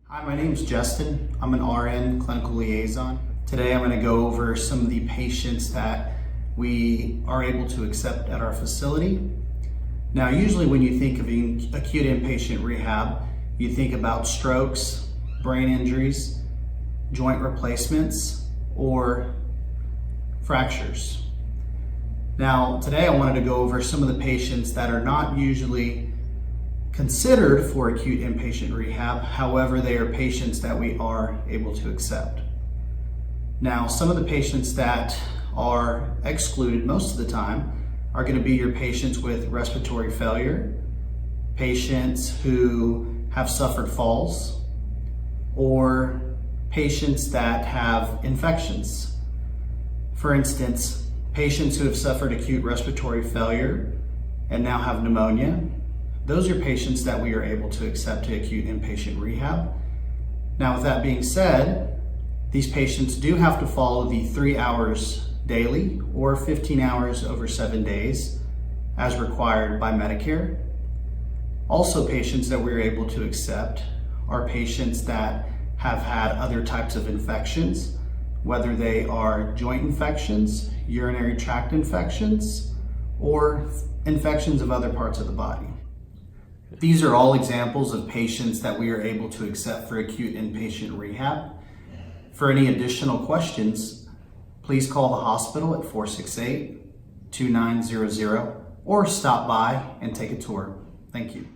Hi, my name is Justin. I'm an RN clinical liaison. Today I'm going to go over some of the patients that we are able to accept at our facility. Now, usually when you think of acute inpatient rehab, you think about strokes, brain injuries, joint replacements, or fractures. Now, today I wanted to go over some of the patients that are not usually considered for acute inpatient rehab. However, they are patients that we are able to accept. Now, some of the patients that are excluded most of the time are going to be your patients with respiratory failure, patients who have suffered falls, or patients that have infections. For instance, patients who have suffered acute respiratory failure and now have pneumonia. Those are patients that we are able to accept to acute inpatient rehab. Now, with that being said, these patients do have to follow the 3 hours daily or 15 hours over 7 days as required by Medicare. Also, patients that we're able to accept are patients that have had other types of infections, whether they are joint infections, urinary tract infections, or infections of other parts of the body. These are all examples of patients that we are able to accept for acute inpatient rehab. For any additional questions, please call the hospital at 468-2900 or stop by and take a tour. Thank you.